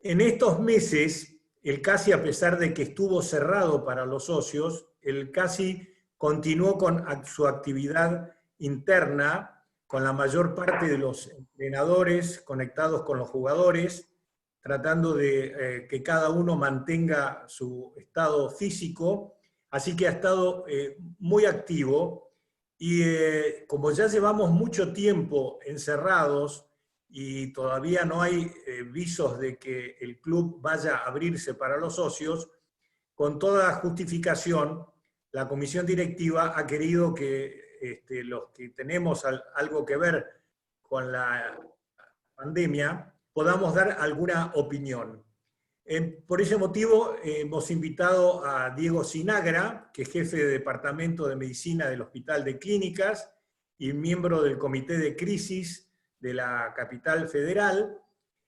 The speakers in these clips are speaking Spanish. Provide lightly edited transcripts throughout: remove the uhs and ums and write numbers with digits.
En estos meses, el CASI, a pesar de que estuvo cerrado para los socios, el CASI continuó con su actividad interna, con la mayor parte de los entrenadores conectados con los jugadores, tratando de que cada uno mantenga su estado físico. Así que ha estado muy activo y como ya llevamos mucho tiempo encerrados, y todavía no hay visos de que el club vaya a abrirse para los socios, con toda justificación, la comisión directiva ha querido que los que tenemos algo que ver con la pandemia podamos dar alguna opinión. Por ese motivo hemos invitado a Diego Sinagra, que es jefe de Departamento de Medicina del Hospital de Clínicas y miembro del Comité de Crisis de la Capital Federal,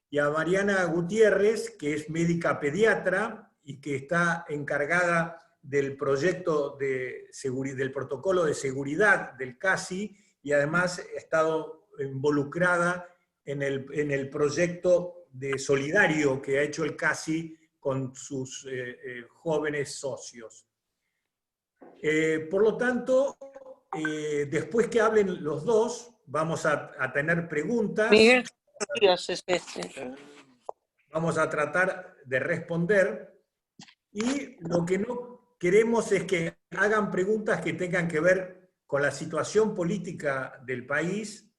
y a Mariana Gutiérrez, que es médica pediatra y que está encargada del proyecto de del protocolo de seguridad del CASI, y además ha estado involucrada en el proyecto de solidario que ha hecho el CASI con sus jóvenes socios. Por lo tanto, después que hablen los dos, vamos a tener preguntas. Miguel, Dios es este. Vamos a tratar de responder, y lo que no queremos es que hagan preguntas que tengan que ver con la situación política del país,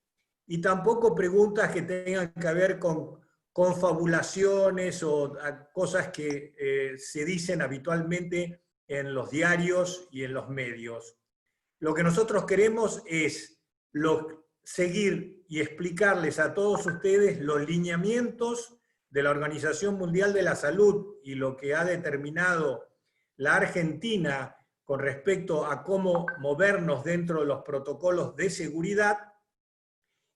y tampoco preguntas que tengan que ver con confabulaciones o cosas que se dicen habitualmente en los diarios y en los medios. Lo que nosotros queremos es seguir y explicarles a todos ustedes los lineamientos de la Organización Mundial de la Salud y lo que ha determinado la Argentina con respecto a cómo movernos dentro de los protocolos de seguridad,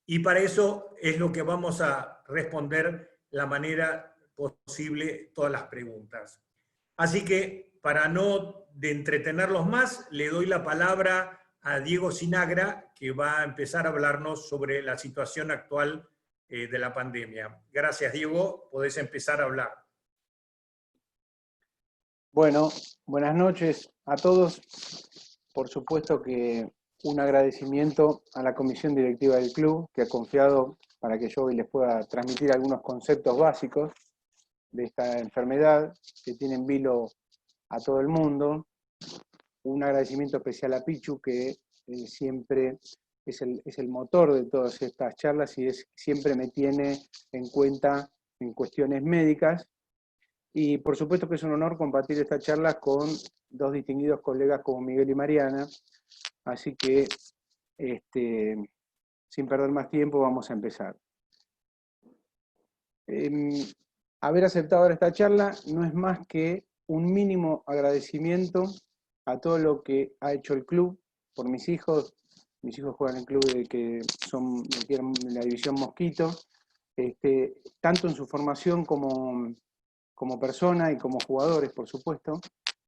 y para eso es lo que vamos a responder la manera posible todas las preguntas. Así que, para no de entretenerlos más, le doy la palabra a Diego Sinagra, que va a empezar a hablarnos sobre la situación actual de la pandemia. Gracias, Diego. Podés empezar a hablar. Bueno, buenas noches a todos. Por supuesto que un agradecimiento a la comisión directiva del club, que ha confiado para que yo hoy les pueda transmitir algunos conceptos básicos de esta enfermedad que tiene en vilo a todo el mundo. Un agradecimiento especial a Pichu, que siempre es el motor de todas estas charlas y siempre me tiene en cuenta en cuestiones médicas. Y por supuesto que es un honor compartir esta charla con dos distinguidos colegas como Miguel y Mariana. Así que, sin perder más tiempo, vamos a empezar. Haber aceptado ahora esta charla no es más que un mínimo agradecimiento a todo lo que ha hecho el club por mis hijos. Mis hijos juegan en el club que son en la división Mosquito, tanto en su formación como persona y como jugadores, por supuesto.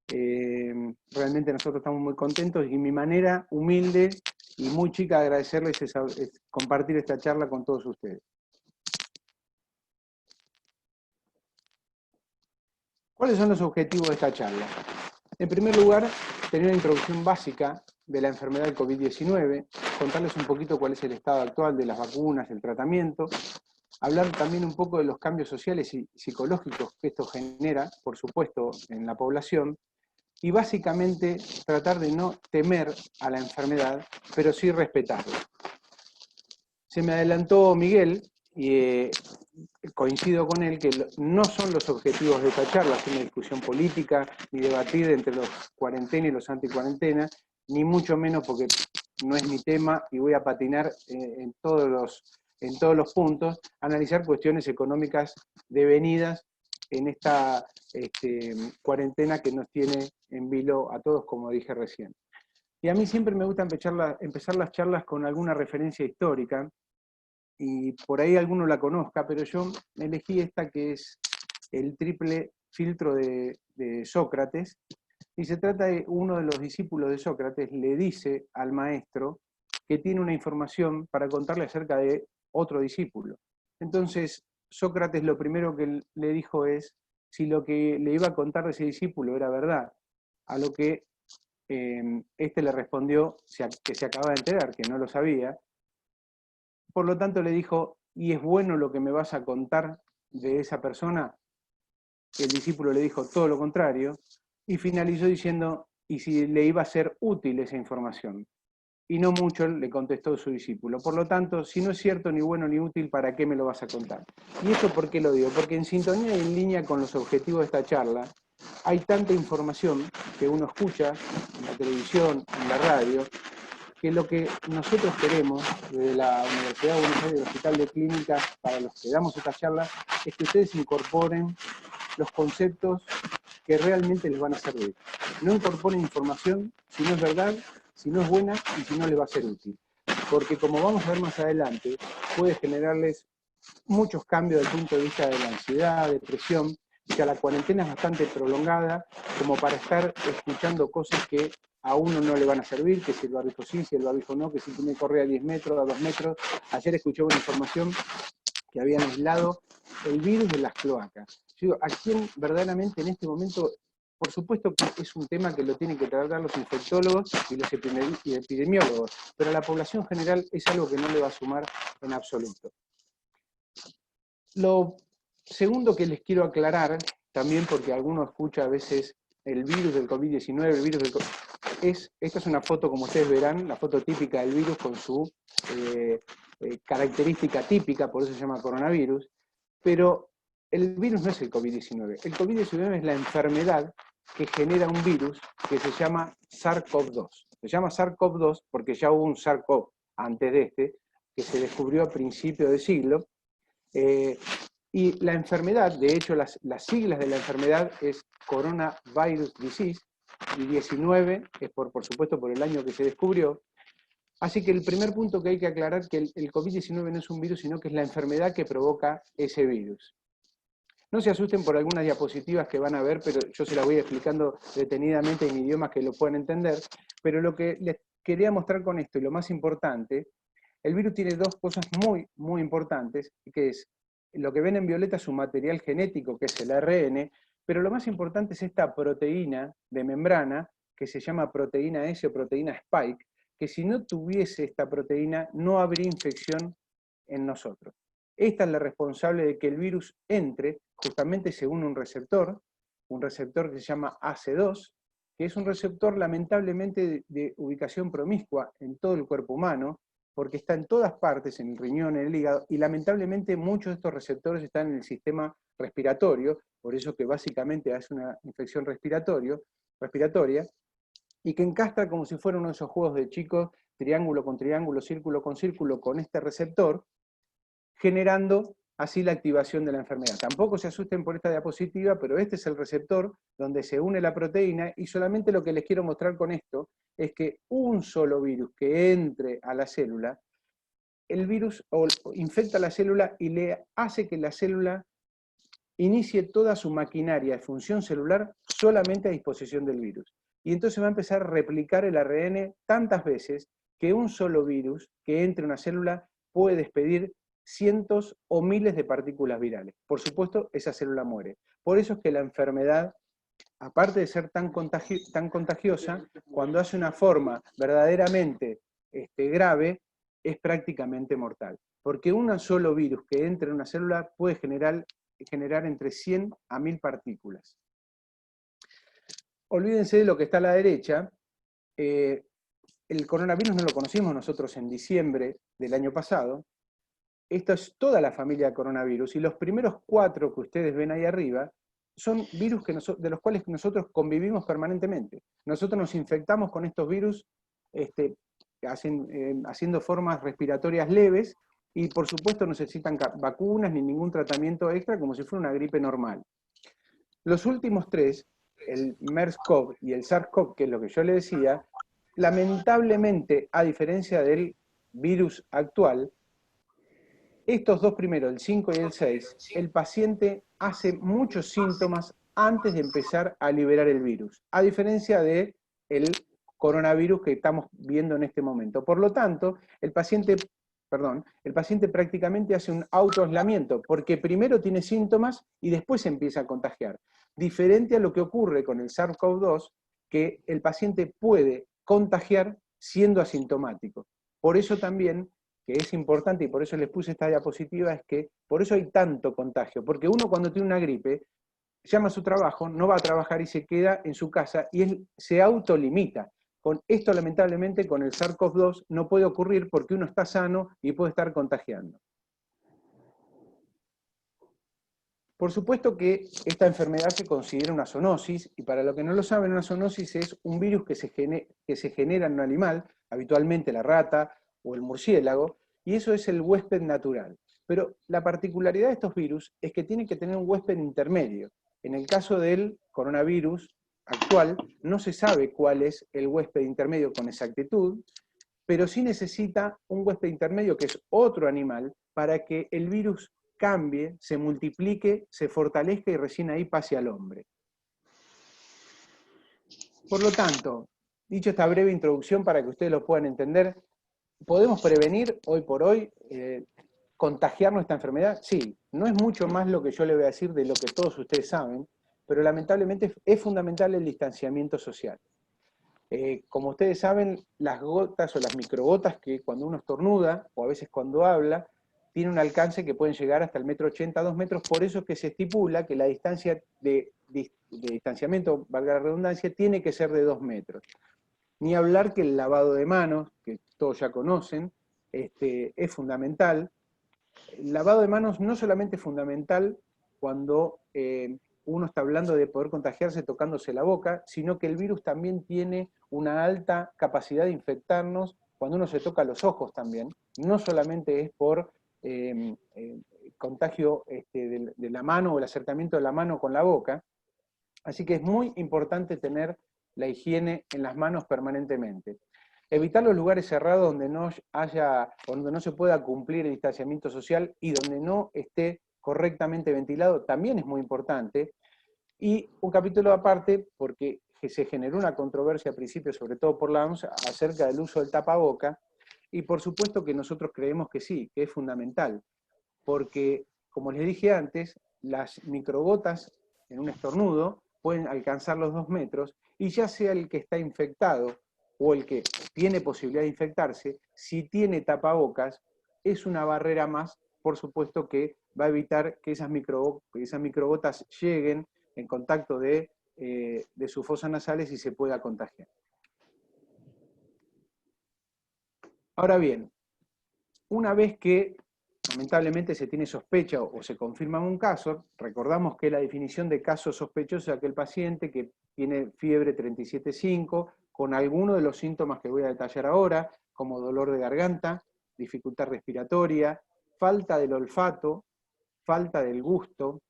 Realmente nosotros estamos muy contentos, y mi manera humilde y muy chica de agradecerles es compartir esta charla con todos ustedes. ¿Cuáles son los objetivos de esta charla? En primer lugar, tener una introducción básica de la enfermedad del COVID-19, contarles un poquito cuál es el estado actual de las vacunas, el tratamiento, hablar también un poco de los cambios sociales y psicológicos que esto genera, por supuesto, en la población, y básicamente tratar de no temer a la enfermedad, pero sí respetarla. Se me adelantó Miguel, y coincido con él, que no son los objetivos de esta charla hacer una discusión política, ni debatir entre los cuarentena y los anticuarentena, ni mucho menos, porque no es mi tema y voy a patinar en todos los puntos, analizar cuestiones económicas devenidas en esta cuarentena que nos tiene en vilo a todos, como dije recién. Y a mí siempre me gusta empezar las charlas con alguna referencia histórica, y por ahí alguno la conozca, pero yo elegí esta, que es el triple filtro de Sócrates, y se trata de uno de los discípulos de Sócrates, le dice al maestro que tiene una información para contarle acerca de otro discípulo. Entonces, Sócrates lo primero que le dijo es si lo que le iba a contar de ese discípulo era verdad, a lo que este le respondió que se acaba de enterar, que no lo sabía. Por lo tanto le dijo, ¿y es bueno lo que me vas a contar de esa persona? El discípulo le dijo todo lo contrario, y finalizó diciendo, ¿y si le iba a ser útil esa información? Y no mucho, le contestó su discípulo. Por lo tanto, si no es cierto, ni bueno, ni útil, ¿para qué me lo vas a contar? ¿Y eso por qué lo digo? Porque en sintonía y en línea con los objetivos de esta charla, hay tanta información que uno escucha en la televisión, en la radio, que lo que nosotros queremos desde la Universidad de Buenos Aires, el Hospital de Clínicas, para los que damos esta charla, es que ustedes incorporen los conceptos que realmente les van a servir. No incorporen información si no es verdad, si no es buena y si no les va a ser útil. Porque como vamos a ver más adelante, puede generarles muchos cambios desde el punto de vista de la ansiedad, depresión, que a la cuarentena es bastante prolongada, como para estar escuchando cosas que a uno no le van a servir, que si el barbijo sí, si el barbijo no, que si tiene que correr a 10 metros, a 2 metros. Ayer escuché una información que habían aislado el virus de las cloacas. Yo digo, ¿a quién verdaderamente en este momento? Por supuesto que es un tema que lo tienen que tratar los infectólogos y los epidemiólogos, pero a la población general es algo que no le va a sumar en absoluto. Lo segundo que les quiero aclarar, también porque alguno escucha a veces el virus del COVID-19, el virus del esta es una foto, como ustedes verán, la foto típica del virus con su característica típica, por eso se llama coronavirus, pero el virus no es el COVID-19. El COVID-19 es la enfermedad que genera un virus que se llama SARS-CoV-2. Se llama SARS-CoV-2 porque ya hubo un SARS-CoV antes de este, que se descubrió a principios de siglo. Y la enfermedad, de hecho las siglas de la enfermedad es Coronavirus Disease, y 19 es por supuesto por el año que se descubrió. Así que el primer punto que hay que aclarar es que el COVID-19 no es un virus, sino que es la enfermedad que provoca ese virus. No se asusten por algunas diapositivas que van a ver, pero yo se las voy explicando detenidamente en idiomas que lo puedan entender. Pero lo que les quería mostrar con esto, y lo más importante, el virus tiene dos cosas muy, muy importantes, que es, lo que ven en violeta es su material genético, que es el ARN, pero lo más importante es esta proteína de membrana, que se llama proteína S o proteína Spike, que si no tuviese esta proteína, no habría infección en nosotros. Esta es la responsable de que el virus entre justamente según un receptor que se llama AC2, que es un receptor lamentablemente de ubicación promiscua en todo el cuerpo humano, porque está en todas partes, en el riñón, en el hígado, y lamentablemente muchos de estos receptores están en el sistema respiratorio, por eso que básicamente hace una infección respiratoria, y que encastra como si fuera uno de esos juegos de chicos, triángulo con triángulo, círculo con círculo, con este receptor, generando así la activación de la enfermedad. Tampoco se asusten por esta diapositiva, pero este es el receptor donde se une la proteína, y solamente lo que les quiero mostrar con esto es que un solo virus que entre a la célula, el virus infecta la célula y le hace que la célula inicie toda su maquinaria de función celular solamente a disposición del virus. Y entonces va a empezar a replicar el ARN tantas veces que un solo virus que entre a una célula puede despedir cientos o miles de partículas virales. Por supuesto, esa célula muere. Por eso es que la enfermedad, aparte de ser tan contagiosa, cuando hace una forma verdaderamente grave, es prácticamente mortal. Porque un solo virus que entre en una célula puede generar entre 100 a 1000 partículas. Olvídense de lo que está a la derecha. El coronavirus no lo conocimos nosotros en diciembre del año pasado. Esto es toda la familia de coronavirus, y los primeros 4 que ustedes ven ahí arriba son virus de los cuales nosotros convivimos permanentemente. Nosotros nos infectamos con estos virus haciendo formas respiratorias leves, y por supuesto no necesitan vacunas ni ningún tratamiento extra, como si fuera una gripe normal. Los últimos 3, el MERS-CoV y el SARS-CoV, que es lo que yo le decía, lamentablemente, a diferencia del virus actual, estos 2 primeros, el 5 y el 6, el paciente hace muchos síntomas antes de empezar a liberar el virus, a diferencia del coronavirus que estamos viendo en este momento. Por lo tanto, el paciente perdón, el paciente prácticamente hace un autoaislamiento, porque primero tiene síntomas y después se empieza a contagiar. Diferente a lo que ocurre con el SARS-CoV-2, que el paciente puede contagiar siendo asintomático. Por eso también, que es importante, y por eso les puse esta diapositiva, es que por eso hay tanto contagio, porque uno cuando tiene una gripe, llama a su trabajo, no va a trabajar y se queda en su casa y él se autolimita. Con esto, lamentablemente, con el SARS-CoV-2 no puede ocurrir porque uno está sano y puede estar contagiando. Por supuesto que esta enfermedad se considera una zoonosis, y para los que no lo saben, una zoonosis es un virus que se genera en un animal, habitualmente la rata o el murciélago, y eso es el huésped natural. Pero la particularidad de estos virus es que tienen que tener un huésped intermedio. En el caso del coronavirus actual, no se sabe cuál es el huésped intermedio con exactitud, pero sí necesita un huésped intermedio, que es otro animal, para que el virus cambie, se multiplique, se fortalezca y recién ahí pase al hombre. Por lo tanto, dicho esta breve introducción para que ustedes lo puedan entender, ¿podemos prevenir hoy por hoy contagiarnos esta enfermedad? Sí, no es mucho más lo que yo le voy a decir de lo que todos ustedes saben, pero lamentablemente es fundamental el distanciamiento social. Como ustedes saben, las gotas o las microgotas que cuando uno estornuda, o a veces cuando habla, tiene un alcance que pueden llegar hasta el 1,80 m, 2 metros, por eso es que se estipula que la distancia de distanciamiento, valga la redundancia, tiene que ser de 2 metros. Ni hablar que el lavado de manos, que todos ya conocen, es fundamental. El lavado de manos no solamente es fundamental cuando uno está hablando de poder contagiarse tocándose la boca, sino que el virus también tiene una alta capacidad de infectarnos cuando uno se toca los ojos también. No solamente es por contagio de la mano o el acercamiento de la mano con la boca. Así que es muy importante tener la higiene en las manos permanentemente. Evitar los lugares cerrados donde no se pueda cumplir el distanciamiento social y donde no esté correctamente ventilado también es muy importante. Y un capítulo aparte, porque se generó una controversia al principio, sobre todo por la OMS, acerca del uso del tapaboca, y por supuesto que nosotros creemos que sí, que es fundamental, porque, como les dije antes, las microgotas en un estornudo pueden alcanzar los 2 metros, y ya sea el que está infectado o el que tiene posibilidad de infectarse, si tiene tapabocas, es una barrera más, por supuesto que va a evitar que esas microgotas lleguen en contacto de sus fosas nasales y se pueda contagiar. Ahora bien, una vez que lamentablemente se tiene sospecha o se confirma un caso, recordamos que la definición de caso sospechoso es aquel paciente que tiene fiebre 37,5, con alguno de los síntomas que voy a detallar ahora, como dolor de garganta, dificultad respiratoria, falta del olfato, falta del gusto.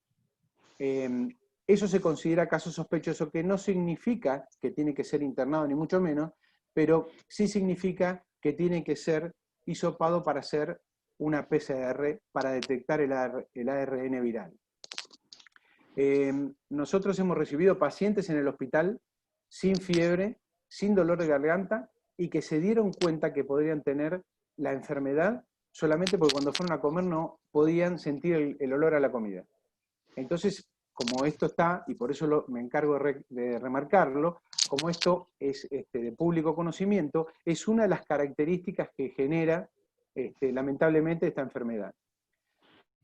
Eso se considera caso sospechoso, que no significa que tiene que ser internado, ni mucho menos, pero sí significa que tiene que ser hisopado para hacer una PCR para detectar el ARN viral. Nosotros hemos recibido pacientes en el hospital sin fiebre, sin dolor de garganta, y que se dieron cuenta que podrían tener la enfermedad solamente porque cuando fueron a comer no podían sentir el olor a la comida. Entonces, como esto está, y por eso me encargo de remarcarlo, como esto es de público conocimiento, es una de las características que genera lamentablemente esta enfermedad.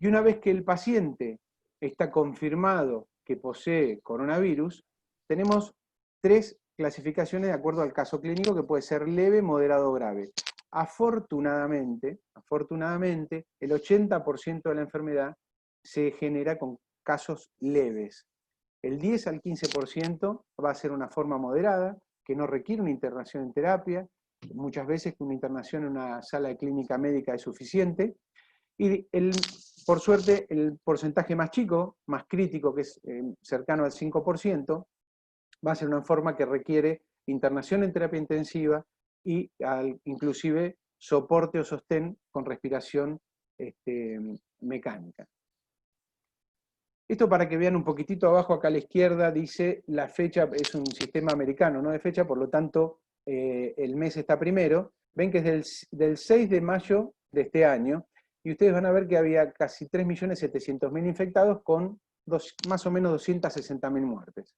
Y una vez que el paciente está confirmado que posee coronavirus, tenemos 3 clasificaciones de acuerdo al caso clínico, que puede ser leve, moderado o grave. Afortunadamente, el 80% de la enfermedad se genera con casos leves. El 10 al 15% va a ser una forma moderada, que no requiere una internación en terapia, muchas veces una internación en una sala de clínica médica es suficiente, y por suerte el porcentaje más chico, más crítico, que es cercano al 5%, va a ser una forma que requiere internación en terapia intensiva y inclusive soporte o sostén con respiración mecánica. Esto para que vean un poquitito abajo, acá a la izquierda, dice la fecha, es un sistema americano, no de fecha, por lo tanto el mes está primero. Ven que es del 6 de mayo de este año, y ustedes van a ver que había casi 3.700.000 infectados con más o menos 260.000 muertes.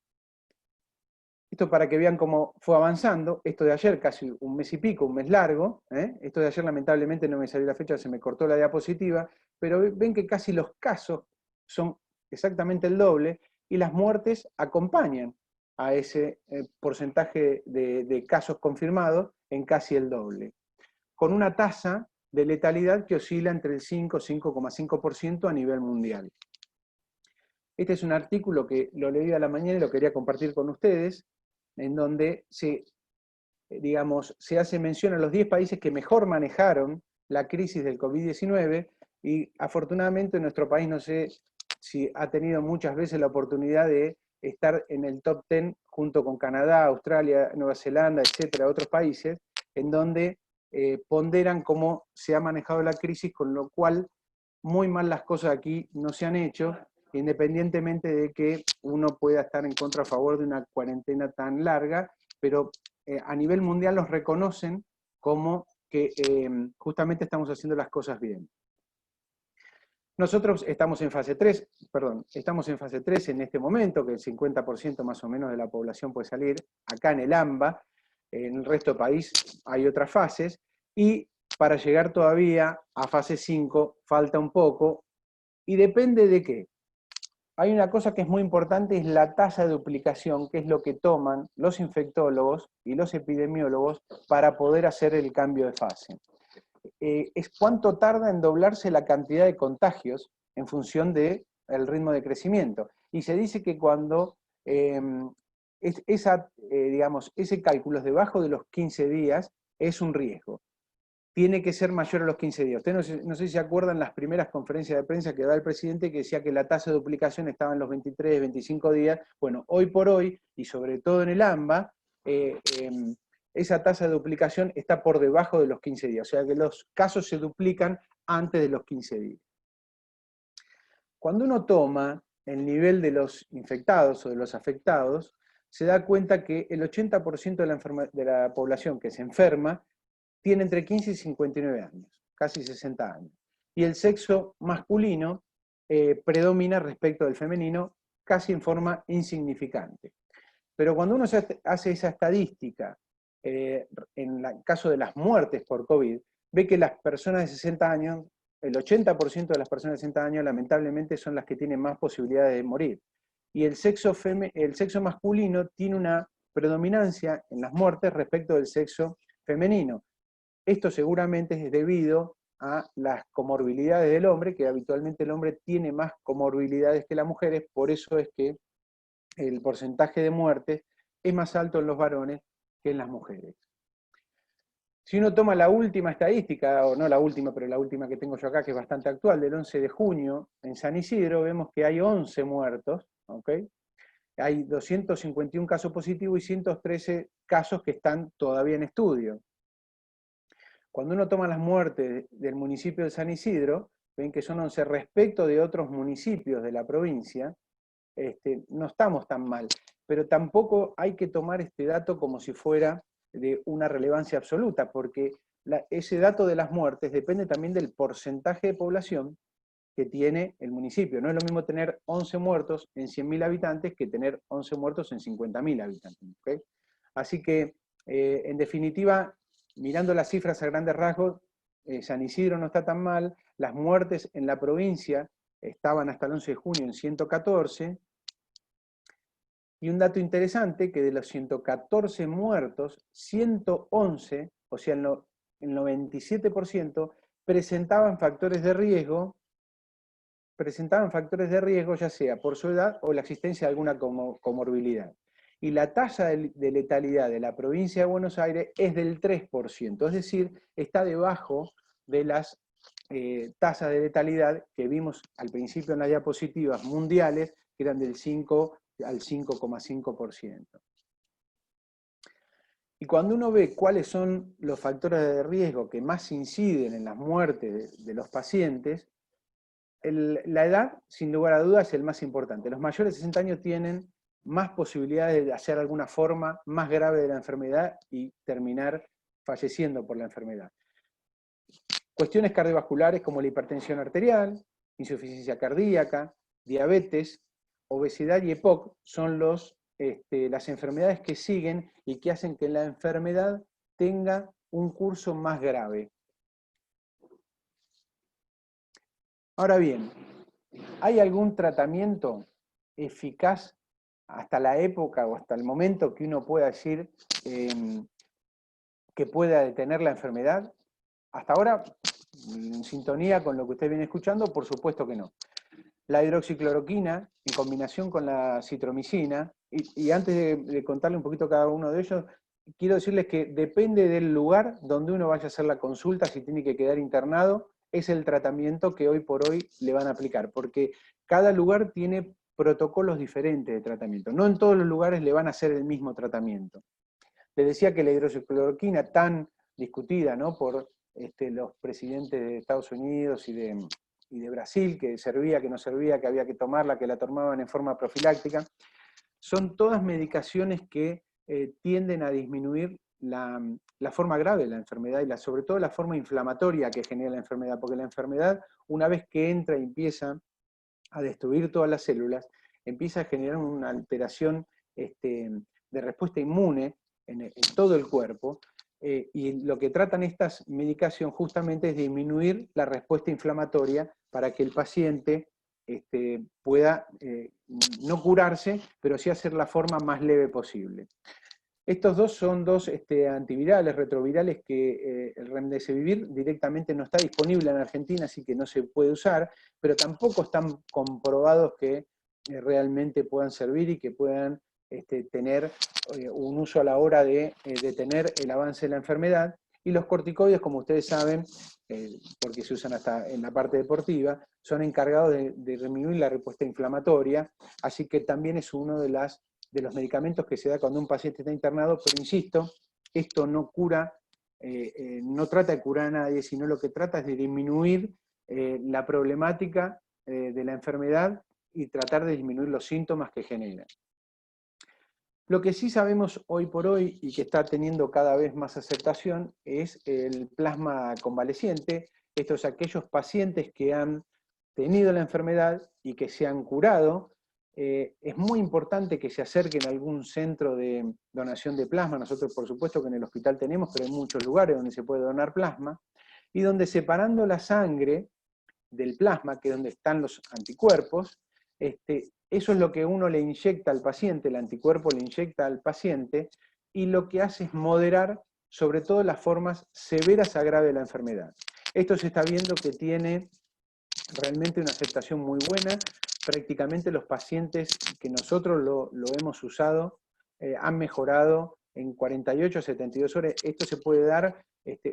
Esto para que vean cómo fue avanzando. Esto de ayer, casi un mes y pico, un mes largo. Esto de ayer lamentablemente no me salió la fecha, se me cortó la diapositiva, pero ven que casi los casos son exactamente el doble y las muertes acompañan a ese porcentaje de casos confirmados en casi el doble, con una tasa de letalidad que oscila entre el 5 y 5,5% a nivel mundial. Este es un artículo que lo leí a la mañana y lo quería compartir con ustedes, en donde se hace mención a los 10 países que mejor manejaron la crisis del COVID-19, y afortunadamente nuestro país, no sé si ha tenido muchas veces la oportunidad de estar en el top 10 junto con Canadá, Australia, Nueva Zelanda, etcétera, otros países, en donde ponderan cómo se ha manejado la crisis, con lo cual muy mal las cosas aquí no se han hecho, independientemente de que uno pueda estar en contra o a favor de una cuarentena tan larga, pero a nivel mundial los reconocen como que justamente estamos haciendo las cosas bien. Nosotros estamos en fase 3 en este momento, que el 50% más o menos de la población puede salir, acá en el AMBA, en el resto del país hay otras fases, y para llegar todavía a fase 5 falta un poco, y depende de qué. Hay una cosa que es muy importante, es la tasa de duplicación, que es lo que toman los infectólogos y los epidemiólogos para poder hacer el cambio de fase. Es cuánto tarda en doblarse la cantidad de contagios en función del ritmo de crecimiento. Y se dice que cuando ese cálculo es debajo de los 15 días, es un riesgo. Tiene que ser mayor a los 15 días. Ustedes no sé si se acuerdan las primeras conferencias de prensa que da el presidente, que decía que la tasa de duplicación estaba en los 23, 25 días. Bueno, hoy por hoy, y sobre todo en el AMBA, esa tasa de duplicación está por debajo de los 15 días. O sea que los casos se duplican antes de los 15 días. Cuando uno toma el nivel de los infectados o de los afectados, se da cuenta que el 80% de la población que se enferma tiene entre 15 y 59 años, casi 60 años. Y el sexo masculino predomina respecto del femenino casi en forma insignificante. Pero cuando uno hace esa estadística, en el caso de las muertes por COVID, ve que las personas de 60 años, el 80% de las personas de 60 años lamentablemente son las que tienen más posibilidades de morir. Y el sexo masculino tiene una predominancia en las muertes respecto del sexo femenino. Esto seguramente es debido a las comorbilidades del hombre, que habitualmente el hombre tiene más comorbilidades que las mujeres, por eso es que el porcentaje de muertes es más alto en los varones que en las mujeres. Si uno toma la última estadística, o no la última, pero la última que tengo yo acá, que es bastante actual, del 11 de junio, en San Isidro, vemos que hay 11 muertos, ¿ok? Hay 251 casos positivos y 113 casos que están todavía en estudio. Cuando uno toma las muertes del municipio de San Isidro, ven que son 11 respecto de otros municipios de la provincia, no estamos tan mal, pero tampoco hay que tomar este dato como si fuera de una relevancia absoluta, porque ese dato de las muertes depende también del porcentaje de población que tiene el municipio. No es lo mismo tener 11 muertos en 100.000 habitantes que tener 11 muertos en 50.000 habitantes. ¿Okay? Así que, en definitiva, mirando las cifras a grandes rasgos, San Isidro no está tan mal, las muertes en la provincia estaban hasta el 11 de junio en 114, y un dato interesante, que de los 114 muertos, 111, o sea, el 97%, presentaban factores de riesgo, ya sea por su edad o la existencia de alguna comorbilidad. Y la tasa de letalidad de la provincia de Buenos Aires es del 3%, es decir, está debajo de las tasas de letalidad que vimos al principio en las diapositivas mundiales, que eran del 5 al 5,5%. Y cuando uno ve cuáles son los factores de riesgo que más inciden en las muertes de los pacientes, la edad, sin lugar a dudas, es el más importante. Los mayores de 60 años tienen más posibilidades de hacer alguna forma más grave de la enfermedad y terminar falleciendo por la enfermedad. Cuestiones cardiovasculares como la hipertensión arterial, insuficiencia cardíaca, diabetes, obesidad y EPOC son las enfermedades que siguen y que hacen que la enfermedad tenga un curso más grave. Ahora bien, ¿hay algún tratamiento eficaz hasta la época o hasta el momento que uno pueda decir que pueda detener la enfermedad? Hasta ahora, en sintonía con lo que usted viene escuchando, por supuesto que no. La hidroxicloroquina, en combinación con la citromicina, y antes de contarle un poquito cada uno de ellos, quiero decirles que depende del lugar donde uno vaya a hacer la consulta, si tiene que quedar internado, es el tratamiento que hoy por hoy le van a aplicar, porque cada lugar tiene protocolos diferentes de tratamiento. No en todos los lugares le van a hacer el mismo tratamiento. Les decía que la hidroxicloroquina, tan discutida, ¿no?, por los presidentes de Estados Unidos y de Brasil, que servía, que no servía, que había que tomarla, que la tomaban en forma profiláctica, son todas medicaciones que tienden a disminuir la forma grave de la enfermedad y sobre todo la forma inflamatoria que genera la enfermedad, porque la enfermedad, una vez que entra y empieza a destruir todas las células, empieza a generar una alteración de respuesta inmune en todo el cuerpo, y lo que tratan estas medicaciones justamente es disminuir la respuesta inflamatoria para que el paciente pueda no curarse, pero sí hacer la forma más leve posible. Estos dos son dos antivirales, retrovirales, que el Remdesivir directamente no está disponible en Argentina, así que no se puede usar, pero tampoco están comprobados que realmente puedan servir y que puedan tener un uso a la hora de detener el avance de la enfermedad. Y los corticoides, como ustedes saben, porque se usan hasta en la parte deportiva, son encargados de disminuir la respuesta inflamatoria, así que también es uno de los medicamentos que se da cuando un paciente está internado, pero insisto, esto no cura, no trata de curar a nadie, sino lo que trata es de disminuir la problemática de la enfermedad y tratar de disminuir los síntomas que genera. Lo que sí sabemos hoy por hoy y que está teniendo cada vez más aceptación es el plasma convaleciente. Estos aquellos pacientes que han tenido la enfermedad y que se han curado. Es muy importante que se acerquen a algún centro de donación de plasma. Nosotros, por supuesto, que en el hospital tenemos, pero hay muchos lugares donde se puede donar plasma, y donde separando la sangre del plasma, que es donde están los anticuerpos, eso es lo que uno le inyecta al paciente, el anticuerpo le inyecta al paciente, y lo que hace es moderar sobre todo las formas severas a graves de la enfermedad. Esto se está viendo que tiene realmente una aceptación muy buena. Prácticamente los pacientes que nosotros lo hemos usado han mejorado en 48 a 72 horas. Esto se puede dar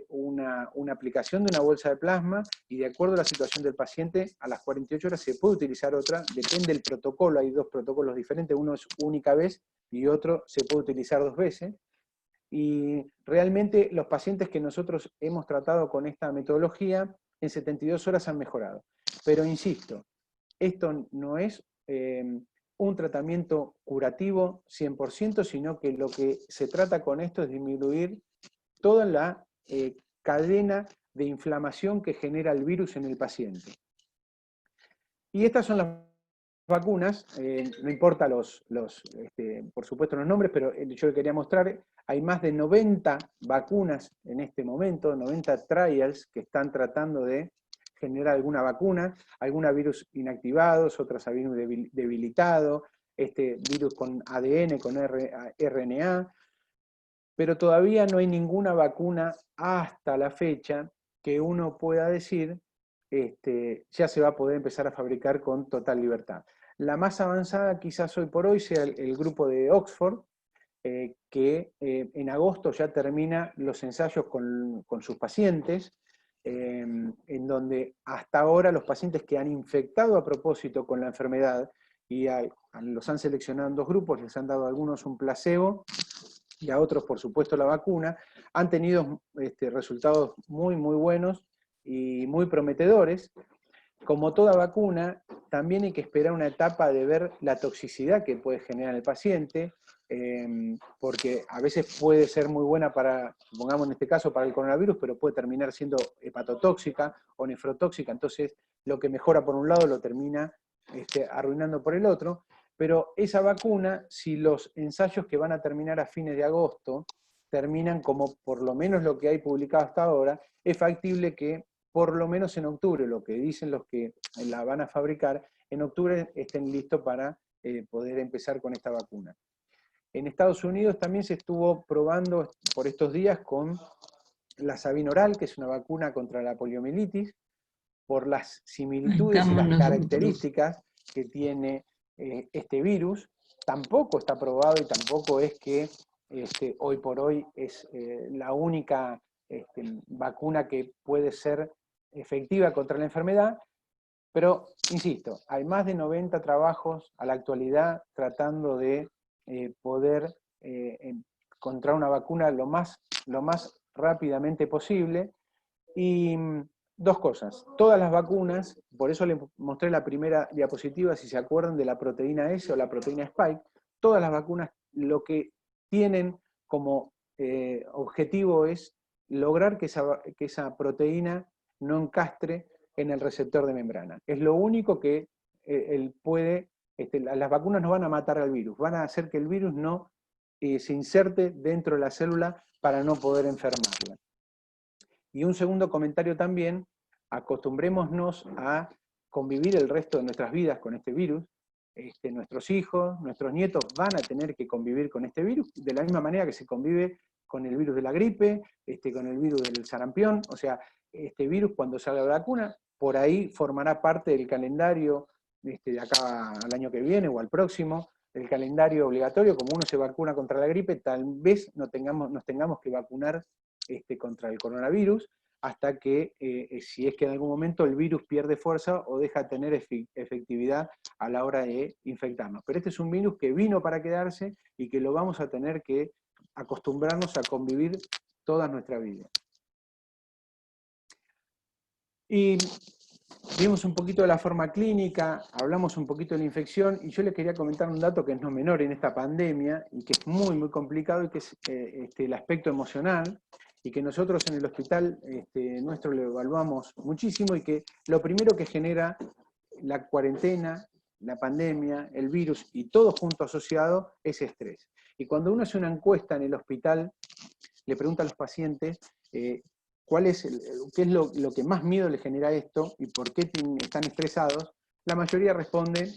una aplicación de una bolsa de plasma, y de acuerdo a la situación del paciente, a las 48 horas se puede utilizar otra, depende del protocolo, hay dos protocolos diferentes, uno es única vez y otro se puede utilizar 2 veces. Y realmente los pacientes que nosotros hemos tratado con esta metodología, en 72 horas han mejorado. Pero insisto, esto no es un tratamiento curativo 100%, sino que lo que se trata con esto es disminuir toda la cadena de inflamación que genera el virus en el paciente. Y estas son las vacunas, no importa por supuesto los nombres, pero yo le quería mostrar, hay más de 90 vacunas en este momento, 90 trials que están tratando de generar alguna vacuna, algunos virus inactivados, otras a virus debilitado, virus con ADN, con RNA, pero todavía no hay ninguna vacuna hasta la fecha que uno pueda decir ya se va a poder empezar a fabricar con total libertad. La más avanzada quizás hoy por hoy sea el grupo de Oxford, que en agosto ya termina los ensayos con sus pacientes, en donde hasta ahora los pacientes que han infectado a propósito con la enfermedad, y los han seleccionado en 2 grupos, les han dado a algunos un placebo, y a otros, por supuesto, la vacuna, han tenido resultados muy, muy buenos y muy prometedores. como toda vacuna, también hay que esperar una etapa de ver la toxicidad que puede generar en el paciente, porque a veces puede ser muy buena para, pongamos en este caso, para el coronavirus, pero puede terminar siendo hepatotóxica o nefrotóxica, entonces lo que mejora por un lado lo termina arruinando por el otro, pero esa vacuna, si los ensayos que van a terminar a fines de agosto terminan como por lo menos lo que hay publicado hasta ahora, es factible que por lo menos en octubre, lo que dicen los que la van a fabricar, en octubre estén listos para poder empezar con esta vacuna. En Estados Unidos también se estuvo probando por estos días con la Sabinoral, que es una vacuna contra la poliomielitis, por las similitudes y las características que tiene este virus. Tampoco está probado y tampoco es que hoy por hoy es la única vacuna que puede ser efectiva contra la enfermedad, pero, insisto, hay más de 90 trabajos a la actualidad tratando de poder encontrar una vacuna lo más rápidamente posible. Y dos cosas, todas las vacunas, por eso les mostré la primera diapositiva, si se acuerdan de la proteína S o la proteína Spike, todas las vacunas lo que tienen como objetivo es lograr que esa proteína no encastre en el receptor de membrana. Es lo único que él puede, las vacunas no van a matar al virus, van a hacer que el virus no se inserte dentro de la célula para no poder enfermarla. Y un segundo comentario también, acostumbrémonos a convivir el resto de nuestras vidas con este virus. Nuestros hijos, nuestros nietos van a tener que convivir con este virus, de la misma manera que se convive con el virus de la gripe, con el virus del sarampión. O sea, este virus cuando salga la vacuna, por ahí formará parte del calendario de acá al año que viene o al próximo, el calendario obligatorio. Como uno se vacuna contra la gripe, tal vez nos tengamos que vacunar contra el coronavirus, hasta que, si es que en algún momento el virus pierde fuerza o deja de tener efectividad a la hora de infectarnos. Pero este es un virus que vino para quedarse y que lo vamos a tener que acostumbrarnos a convivir toda nuestra vida. Y vimos un poquito de la forma clínica, hablamos un poquito de la infección, y yo les quería comentar un dato que es no menor en esta pandemia, y que es muy, muy complicado, y que es el aspecto emocional, y que nosotros en el hospital nuestro lo evaluamos muchísimo, y que lo primero que genera la cuarentena, la pandemia, el virus, y todo junto asociado, es estrés. Y cuando uno hace una encuesta en el hospital, le pregunta a los pacientes qué es lo que más miedo le genera esto y por qué están estresados, la mayoría responde,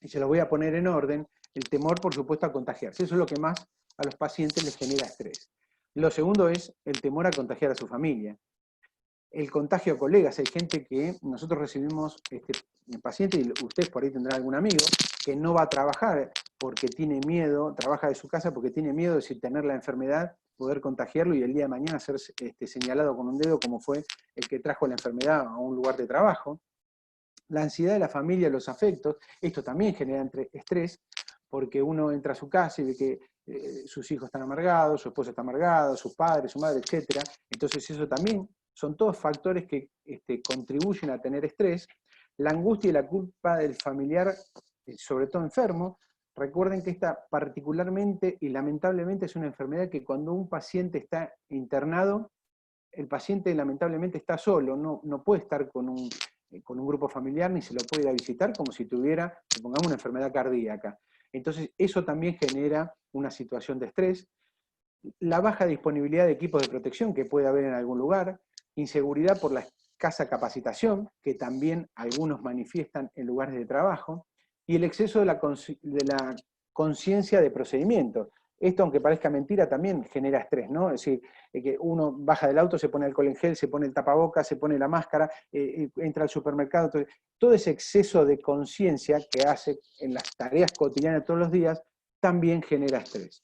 y se los voy a poner en orden, el temor, por supuesto, a contagiarse. Eso es lo que más a los pacientes les genera estrés. Lo segundo es el temor a contagiar a su familia. El contagio a colegas. Hay gente que nosotros recibimos paciente, y ustedes por ahí tendrán algún amigo, que no va a trabajar porque tiene miedo, trabaja de su casa porque tiene miedo de, si tener la enfermedad, poder contagiarlo y el día de mañana ser señalado con un dedo como fue el que trajo la enfermedad a un lugar de trabajo. La ansiedad de la familia, los afectos, esto también genera estrés, porque uno entra a su casa y ve que sus hijos están amargados, su esposa está amargada, sus padres, su madre, etc. Entonces eso también son todos factores que contribuyen a tener estrés. La angustia y la culpa del familiar, sobre todo enfermo. Recuerden que esta particularmente y lamentablemente es una enfermedad que cuando un paciente está internado, el paciente lamentablemente está solo, no puede estar con un grupo familiar, ni se lo puede ir a visitar como si tuviera, supongamos, una enfermedad cardíaca. Entonces eso también genera una situación de estrés. La baja disponibilidad de equipos de protección que puede haber en algún lugar, inseguridad por la escasa capacitación, que también algunos manifiestan en lugares de trabajo, y el exceso de la conciencia de procedimientos. Esto, aunque parezca mentira, también genera estrés, ¿no? Es decir, que uno baja del auto, se pone alcohol en gel, se pone el tapabocas, se pone la máscara, entra al supermercado. Todo ese exceso de conciencia que hace en las tareas cotidianas de todos los días también genera estrés.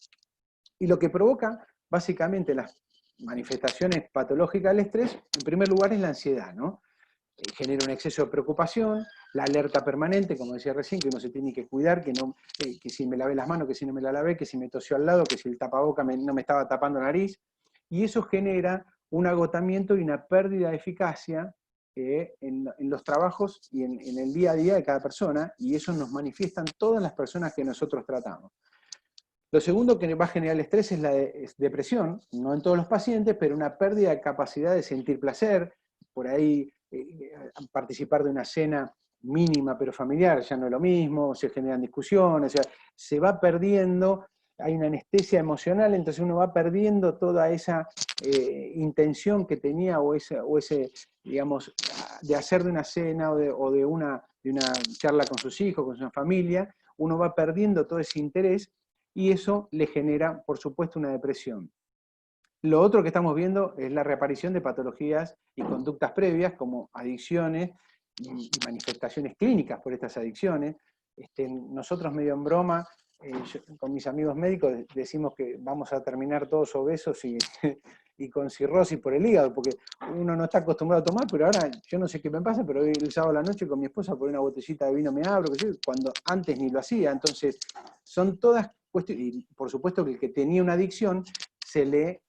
Y lo que provoca, básicamente, las manifestaciones patológicas del estrés, en primer lugar, es la ansiedad, ¿no? Genera un exceso de preocupación, la alerta permanente, como decía recién, que uno se tiene que cuidar, que si me lavé las manos, que si no me la lavé, que si me tosió al lado, que si el tapaboca no me estaba tapando la nariz, y eso genera un agotamiento y una pérdida de eficacia en los trabajos y en el día a día de cada persona, y eso nos manifiestan todas las personas que nosotros tratamos. Lo segundo que va a generar el estrés es la depresión, no en todos los pacientes, pero una pérdida de capacidad de sentir placer, por ahí participar de una cena mínima pero familiar ya no es lo mismo, se generan discusiones, o sea, se va perdiendo, hay una anestesia emocional, entonces uno va perdiendo toda esa intención que tenía o ese, digamos, de hacer de una cena o de una charla con sus hijos, con su familia, uno va perdiendo todo ese interés y eso le genera, por supuesto, una depresión. Lo otro que estamos viendo es la reaparición de patologías y conductas previas como adicciones y manifestaciones clínicas por estas adicciones. Nosotros medio en broma, con mis amigos médicos decimos que vamos a terminar todos obesos y con cirrosis por el hígado, porque uno no está acostumbrado a tomar, pero ahora yo no sé qué me pasa, pero hoy el sábado a la noche con mi esposa por una botellita de vino me abro, cuando antes ni lo hacía. Entonces, son todas cuestiones, y por supuesto que el que tenía una adicción se le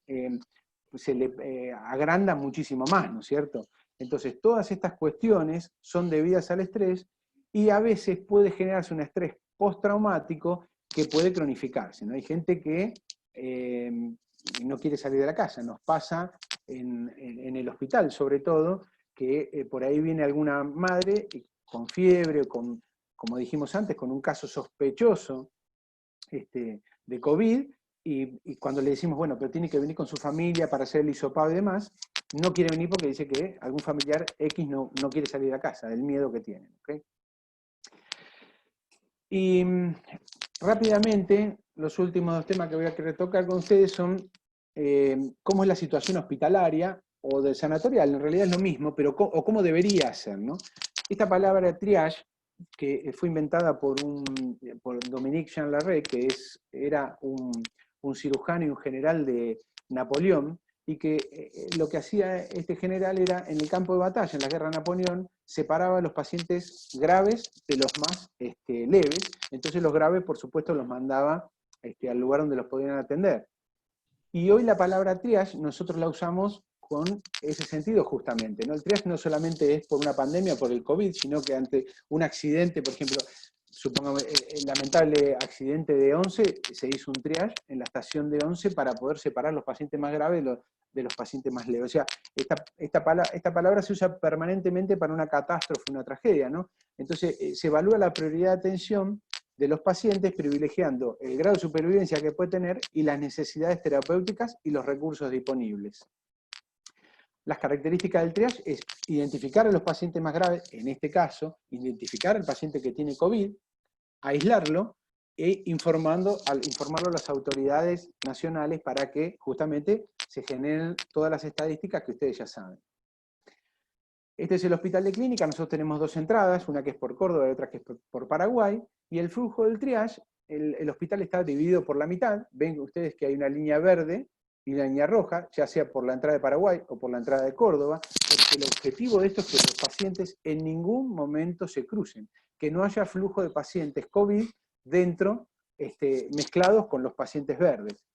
agranda muchísimo más, ¿no es cierto? Entonces, todas estas cuestiones son debidas al estrés y a veces puede generarse un estrés postraumático que puede cronificarse, ¿no? Hay gente que no quiere salir de la casa, nos pasa en el hospital sobre todo, que por ahí viene alguna madre con fiebre, como dijimos antes, con un caso sospechoso de COVID, y cuando le decimos, bueno, pero tiene que venir con su familia para hacer el hisopado y demás, no quiere venir porque dice que algún familiar X no quiere salir de la casa, del miedo que tienen. ¿Okay? Y rápidamente, los últimos dos temas que voy a querer tocar con ustedes son cómo es la situación hospitalaria o del sanatorial, en realidad es lo mismo, pero cómo debería ser, ¿no? Esta palabra triage, que fue inventada por Dominique Jean Larrey, que era un cirujano y un general de Napoleón, y que lo que hacía este general era, en el campo de batalla, en la guerra de Napoleón, separaba a los pacientes graves de los más leves, entonces los graves, por supuesto, los mandaba al lugar donde los podían atender. Y hoy la palabra triage nosotros la usamos con ese sentido justamente, ¿no? El triage no solamente es por una pandemia, por el COVID, sino que ante un accidente, por ejemplo, supongamos el lamentable accidente de Once, se hizo un triage en la estación de Once para poder separar los pacientes más graves de los pacientes más leves. O sea, esta palabra se usa permanentemente para una catástrofe, una tragedia, ¿no? Entonces se evalúa la prioridad de atención de los pacientes privilegiando el grado de supervivencia que puede tener y las necesidades terapéuticas y los recursos disponibles. Las características del triage es identificar a los pacientes más graves, en este caso, identificar al paciente que tiene COVID, aislarlo e informarlo a las autoridades nacionales para que justamente se generen todas las estadísticas que ustedes ya saben. Este es el hospital de clínica, nosotros tenemos dos entradas, una que es por Córdoba y otra que es por Paraguay, y el flujo del triage, el hospital está dividido por la mitad, ven ustedes que hay una línea verde y una línea roja, ya sea por la entrada de Paraguay o por la entrada de Córdoba, porque el objetivo de esto es que los pacientes en ningún momento se crucen, que no haya flujo de pacientes COVID dentro, mezclados con los pacientes verdes.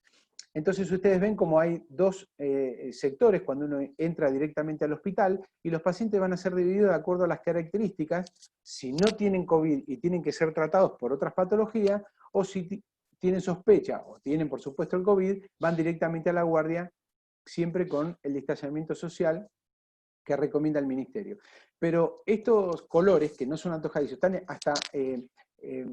Entonces ustedes ven como hay dos sectores cuando uno entra directamente al hospital y los pacientes van a ser divididos de acuerdo a las características, si no tienen COVID y tienen que ser tratados por otras patologías, o si tienen sospecha o tienen por supuesto el COVID, van directamente a la guardia, siempre con el distanciamiento social que recomienda el ministerio. Pero estos colores, que no son antojadizos, están hasta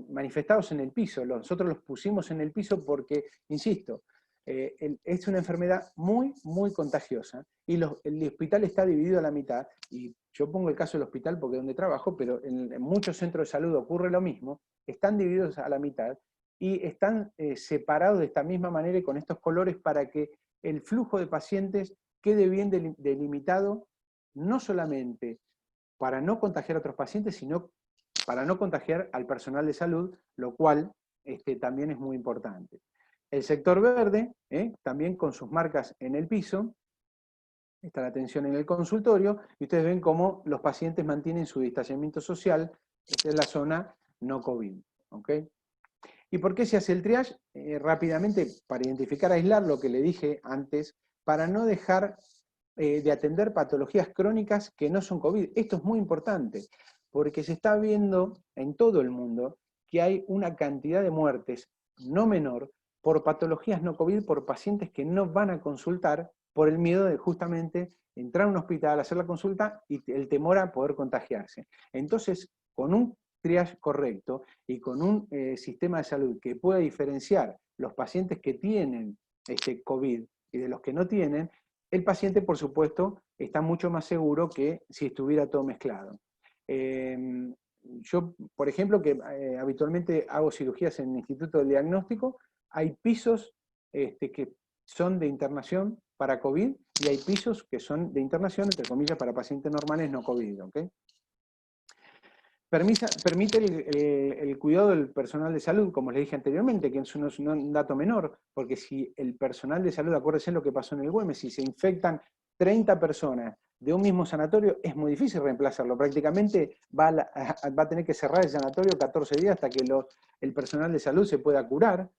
manifestados en el piso. Nosotros los pusimos en el piso porque, insisto, es una enfermedad muy, muy contagiosa y el hospital está dividido a la mitad, y yo pongo el caso del hospital porque es donde trabajo, pero en muchos centros de salud ocurre lo mismo, están divididos a la mitad y están separados de esta misma manera y con estos colores para que el flujo de pacientes quede bien delimitado, no solamente para no contagiar a otros pacientes, sino para no contagiar al personal de salud, lo cual también es muy importante. El sector verde, también con sus marcas en el piso, está la atención en el consultorio, y ustedes ven cómo los pacientes mantienen su distanciamiento social, esta es la zona no COVID. ¿Okay? ¿Y por qué se hace el triage? Rápidamente, para identificar, aislar lo que le dije antes, para no dejar de atender patologías crónicas que no son COVID. Esto es muy importante, porque se está viendo en todo el mundo que hay una cantidad de muertes no menor por patologías no COVID, por pacientes que no van a consultar por el miedo de justamente entrar a un hospital, hacer la consulta y el temor a poder contagiarse. Entonces, con un triage correcto y con un sistema de salud que pueda diferenciar los pacientes que tienen COVID y de los que no tienen, el paciente, por supuesto, está mucho más seguro que si estuviera todo mezclado. Yo, por ejemplo, que habitualmente hago cirugías en el Instituto del Diagnóstico, hay pisos que son de internación para COVID y hay pisos que son de internación, entre comillas, para pacientes normales no COVID, ¿ok? Permite el cuidado del personal de salud, como les dije anteriormente, que eso no es un dato menor, porque si el personal de salud, acuérdense lo que pasó en el Güemes, si se infectan 30 personas de un mismo sanatorio, es muy difícil reemplazarlo. Prácticamente va a tener que cerrar el sanatorio 14 días hasta que el personal de salud se pueda curar.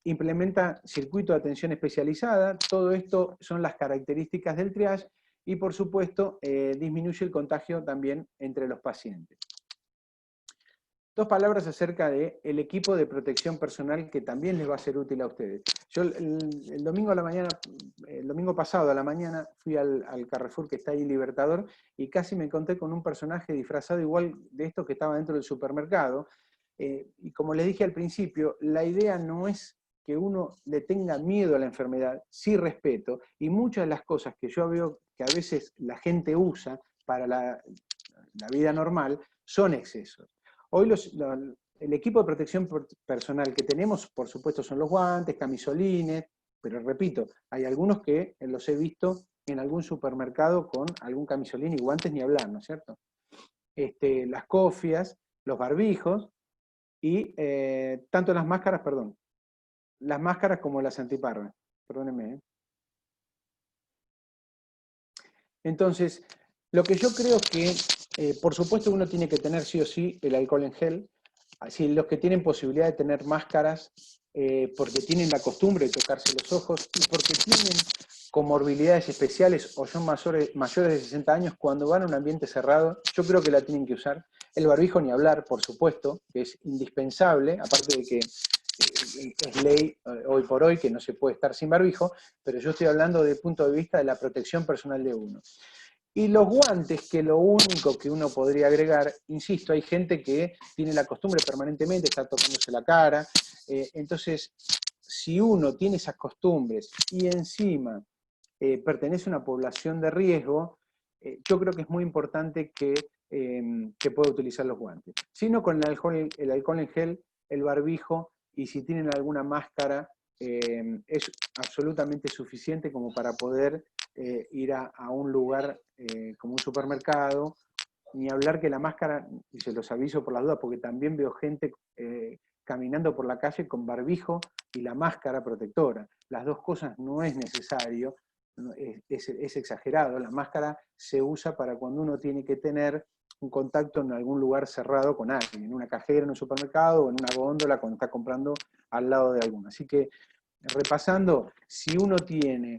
Implementa circuito de atención especializada. Todo esto son las características del triage y, por supuesto, disminuye el contagio también entre los pacientes. Dos palabras acerca del equipo de protección personal que también les va a ser útil a ustedes. Yo el domingo a la mañana, el domingo pasado a la mañana, fui al Carrefour que está ahí en Libertador y casi me encontré con un personaje disfrazado igual de esto que estaba dentro del supermercado. Y como les dije al principio, la idea no es que uno le tenga miedo a la enfermedad, sí respeto, y muchas de las cosas que yo veo que a veces la gente usa para la vida normal son excesos. Hoy el equipo de protección personal que tenemos, por supuesto, son los guantes, camisolines, pero repito, hay algunos que los he visto en algún supermercado con algún camisolín y guantes ni hablar, ¿no es cierto? Las cofias, los barbijos y tanto las máscaras, perdón, las máscaras como las antiparras, perdónenme. Entonces, lo que yo creo que, por supuesto, uno tiene que tener sí o sí el alcohol en gel. Así, los que tienen posibilidad de tener máscaras, porque tienen la costumbre de tocarse los ojos y porque tienen comorbilidades especiales o son mayores de 60 años, cuando van a un ambiente cerrado, yo creo que la tienen que usar. El barbijo ni hablar, por supuesto, que es indispensable, aparte de que es ley hoy por hoy que no se puede estar sin barbijo, pero yo estoy hablando desde el punto de vista de la protección personal de uno. Y los guantes, que lo único que uno podría agregar, insisto, hay gente que tiene la costumbre permanentemente de estar tocándose la cara, entonces, si uno tiene esas costumbres y encima pertenece a una población de riesgo, yo creo que es muy importante que pueda utilizar los guantes. Si no, con el alcohol en gel, el barbijo, y si tienen alguna máscara, es absolutamente suficiente como para poder ir a un lugar como un supermercado, ni hablar que la máscara, y se los aviso por las dudas, porque también veo gente caminando por la calle con barbijo y la máscara protectora. Las dos cosas no es necesario, es exagerado. La máscara se usa para cuando uno tiene que tener un contacto en algún lugar cerrado con alguien, en una cajera, en un supermercado o en una góndola cuando está comprando al lado de alguno. Así que, repasando, si uno tiene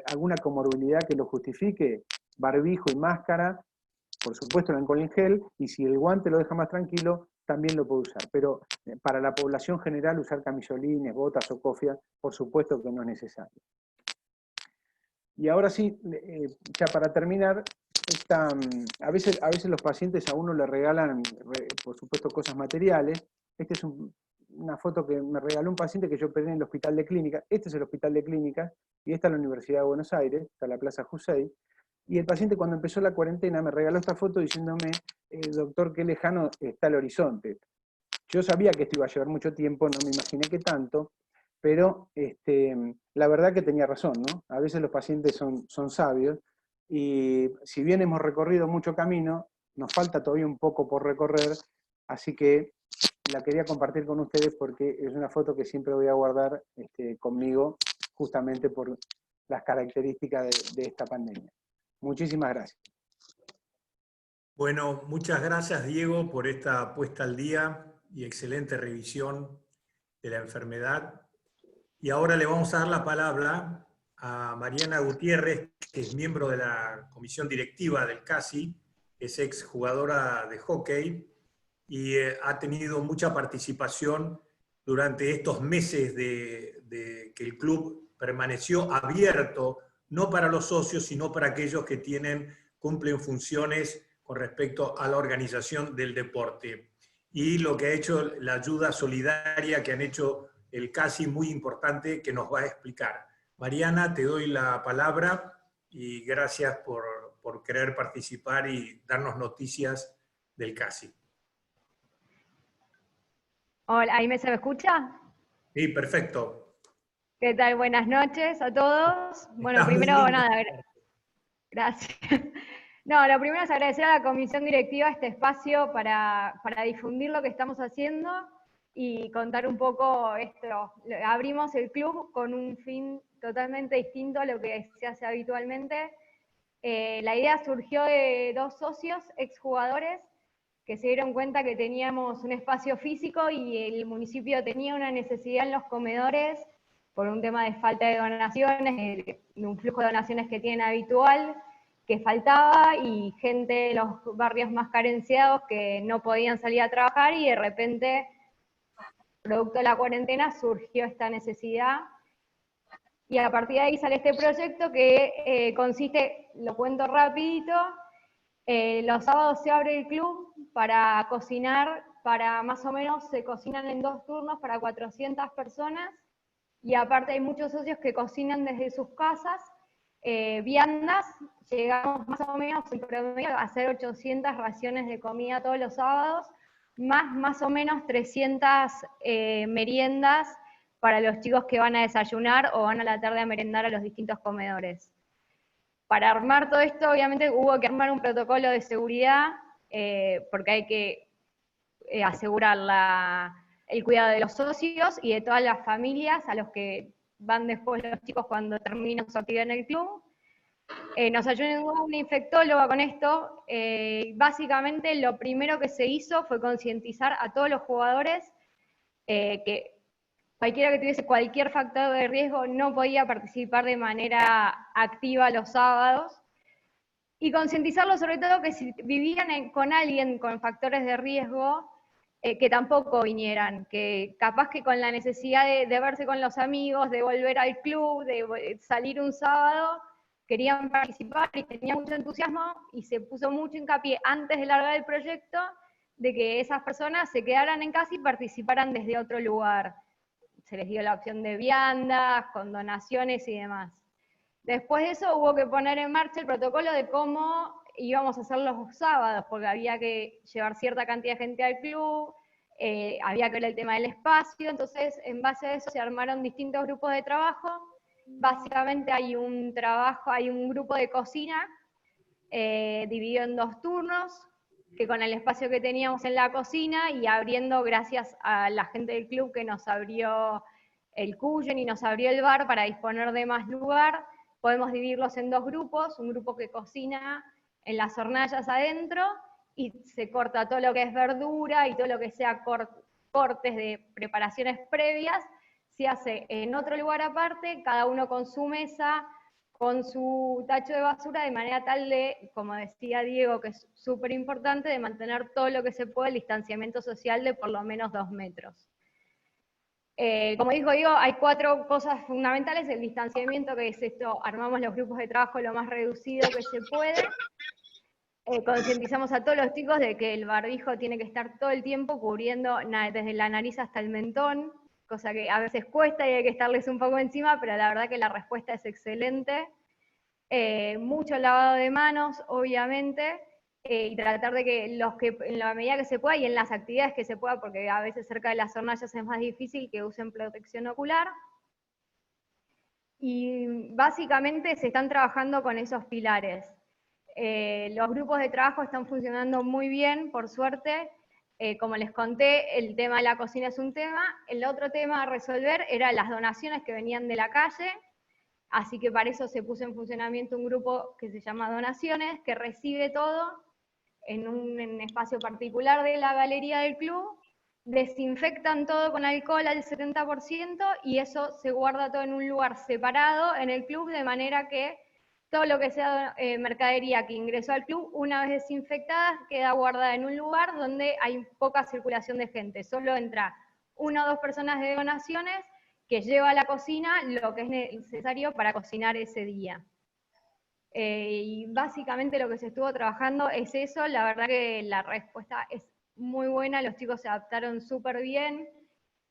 alguna comorbilidad que lo justifique, barbijo y máscara, por supuesto el alcohol en gel, y si el guante lo deja más tranquilo, también lo puede usar. Pero para la población general, usar camisolines, botas o cofias, por supuesto que no es necesario. Y ahora sí, ya para terminar, a veces los pacientes a uno le regalan, por supuesto, cosas materiales. Esta es una foto que me regaló un paciente que yo operé en el hospital de clínicas. Este es el hospital de clínicas, y esta es la Universidad de Buenos Aires, está la Plaza Jusey. Y el paciente, cuando empezó la cuarentena, me regaló esta foto diciéndome, doctor, qué lejano está el horizonte. Yo sabía que esto iba a llevar mucho tiempo, no me imaginé que tanto, pero la verdad que tenía razón, ¿no? A veces los pacientes son sabios, y si bien hemos recorrido mucho camino, nos falta todavía un poco por recorrer, así que la quería compartir con ustedes porque es una foto que siempre voy a guardar conmigo, justamente por las características de esta pandemia. Muchísimas gracias. Bueno, muchas gracias, Diego, por esta puesta al día y excelente revisión de la enfermedad. Y ahora le vamos a dar la palabra a Mariana Gutiérrez, que es miembro de la comisión directiva del CASI, es exjugadora de hockey y ha tenido mucha participación durante estos meses de que el club permaneció abierto, no para los socios, sino para aquellos que cumplen funciones con respecto a la organización del deporte. Y lo que ha hecho la ayuda solidaria que han hecho el CASI, muy importante, que nos va a explicar. Mariana, te doy la palabra y gracias por querer participar y darnos noticias del CASI. Hola, ¿ahí se me escucha? Sí, perfecto. ¿Qué tal? Buenas noches a todos. Bueno, Estás muy primero, linda. nada, gracias. No, lo primero es agradecer a la comisión directiva este espacio para difundir lo que estamos haciendo y contar un poco esto. Abrimos el club con un fin totalmente distinto a lo que se hace habitualmente. La idea surgió de dos socios, exjugadores, que se dieron cuenta que teníamos un espacio físico y el municipio tenía una necesidad en los comedores por un tema de falta de donaciones, de un flujo de donaciones que tienen habitual, que faltaba, y gente de los barrios más carenciados que no podían salir a trabajar, y de repente, producto de la cuarentena, surgió esta necesidad. Y a partir de ahí sale este proyecto que consiste, lo cuento rapidito, los sábados se abre el club para cocinar, para más o menos se cocinan en 2 turnos para 400 personas, y aparte hay muchos socios que cocinan desde sus casas, viandas, llegamos más o menos en promedio a hacer 800 raciones de comida todos los sábados, más o menos 300 meriendas para los chicos que van a desayunar o van a la tarde a merendar a los distintos comedores. Para armar todo esto, obviamente, hubo que armar un protocolo de seguridad, porque hay que asegurar el cuidado de los socios y de todas las familias a los que van después los chicos cuando terminan su actividad en el club. Nos ayudó una infectóloga con esto. Básicamente, lo primero que se hizo fue concientizar a todos los jugadores que cualquiera que tuviese cualquier factor de riesgo no podía participar de manera activa los sábados, y concientizarlos sobre todo que si vivían con alguien con factores de riesgo, que tampoco vinieran, que capaz que con la necesidad de verse con los amigos, de volver al club, de salir un sábado, querían participar y tenían mucho entusiasmo, y se puso mucho hincapié antes de largar el proyecto de que esas personas se quedaran en casa y participaran desde otro lugar. Se les dio la opción de viandas, con donaciones y demás. Después de eso hubo que poner en marcha el protocolo de cómo íbamos a hacer los sábados, porque había que llevar cierta cantidad de gente al club, había que ver el tema del espacio, entonces en base a eso se armaron distintos grupos de trabajo. Básicamente hay un grupo de cocina dividido en 2 turnos, que con el espacio que teníamos en la cocina y abriendo, gracias a la gente del club que nos abrió el Cuyen y nos abrió el bar para disponer de más lugar, podemos dividirlos en 2 grupos, un grupo que cocina en las hornallas adentro y se corta todo lo que es verdura y todo lo que sea cortes de preparaciones previas, se hace en otro lugar aparte, cada uno con su mesa, con su tacho de basura, de manera tal de, como decía Diego, que es súper importante, de mantener todo lo que se puede el distanciamiento social de por lo menos 2 metros. Como dijo Diego, hay 4 cosas fundamentales: el distanciamiento, que es esto, armamos los grupos de trabajo lo más reducido que se puede, concientizamos a todos los chicos de que el barbijo tiene que estar todo el tiempo cubriendo desde la nariz hasta el mentón, cosa que a veces cuesta y hay que estarles un poco encima, pero la verdad que la respuesta es excelente. Mucho lavado de manos, obviamente, y tratar de que en la medida que se pueda y en las actividades que se pueda, porque a veces cerca de las hornallas es más difícil, que usen protección ocular. Y básicamente se están trabajando con esos pilares. Los grupos de trabajo están funcionando muy bien, por suerte. Como les conté, el tema de la cocina es un tema. El otro tema a resolver era las donaciones que venían de la calle, así que para eso se puso en funcionamiento un grupo que se llama Donaciones, que recibe todo en un espacio particular de la galería del club, desinfectan todo con alcohol al 70% y eso se guarda todo en un lugar separado en el club, de manera que todo lo que sea mercadería que ingresó al club, una vez desinfectada, queda guardada en un lugar donde hay poca circulación de gente. Solo entra 1 o 2 personas de donaciones que lleva a la cocina lo que es necesario para cocinar ese día. Y básicamente lo que se estuvo trabajando es eso. La verdad que la respuesta es muy buena, los chicos se adaptaron súper bien.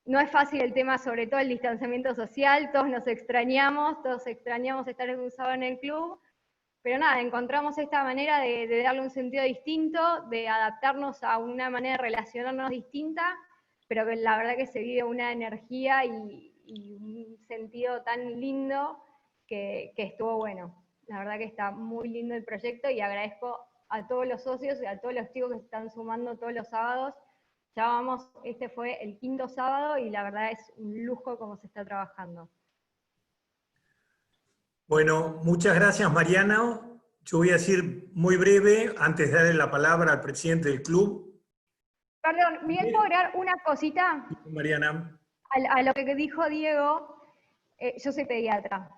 No es fácil el tema, sobre todo el distanciamiento social, todos nos extrañamos, todos extrañamos estar un sábado en el club, pero nada, encontramos esta manera de darle un sentido distinto, de adaptarnos a una manera de relacionarnos distinta, pero que la verdad que se vive una energía y un sentido tan lindo que estuvo bueno. La verdad que está muy lindo el proyecto y agradezco a todos los socios y a todos los chicos que se están sumando todos los sábados. Ya vamos, este fue el 5º sábado y la verdad es un lujo cómo se está trabajando. Bueno, muchas gracias, Mariana. Yo voy a decir muy breve, antes de darle la palabra al presidente del club. Perdón, Miguel, ¿puedo agregar una cosita? Mariana. A lo que dijo Diego, yo soy pediatra.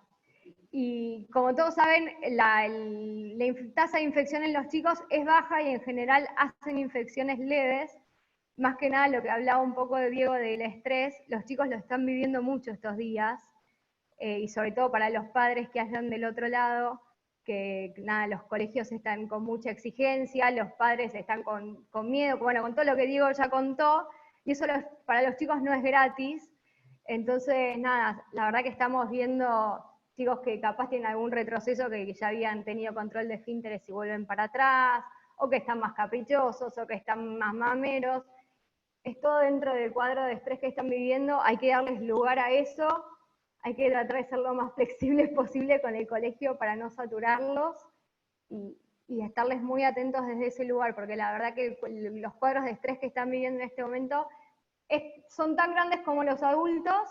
Y como todos saben, la tasa de infección en los chicos es baja y en general hacen infecciones leves. Más que nada lo que hablaba un poco de Diego del estrés, los chicos lo están viviendo mucho estos días, y sobre todo para los padres que hayan del otro lado, que nada, los colegios están con mucha exigencia, los padres están con miedo, bueno, con todo lo que Diego ya contó, y eso para los chicos no es gratis. Entonces, nada, la verdad que estamos viendo chicos que capaz tienen algún retroceso, que ya habían tenido control de esfínteres y vuelven para atrás, o que están más caprichosos, o que están más mameros. Es todo dentro del cuadro de estrés que están viviendo, hay que darles lugar a eso, hay que tratar de ser lo más flexibles posible con el colegio para no saturarlos y estarles muy atentos desde ese lugar, porque la verdad que los cuadros de estrés que están viviendo en este momento son tan grandes como los adultos,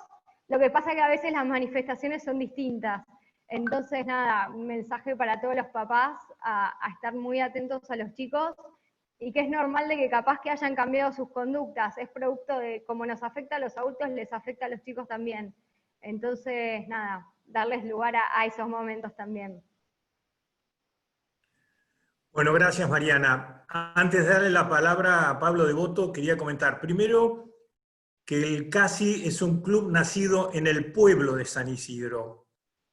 lo que pasa es que a veces las manifestaciones son distintas. Entonces, nada, un mensaje para todos los papás a estar muy atentos a los chicos, y que es normal de que capaz que hayan cambiado sus conductas, es producto de cómo nos afecta a los adultos, les afecta a los chicos también. Entonces, nada, darles lugar a esos momentos también. Bueno, gracias, Mariana. Antes de darle la palabra a Pablo Devoto, quería comentar primero que el CASI es un club nacido en el pueblo de San Isidro.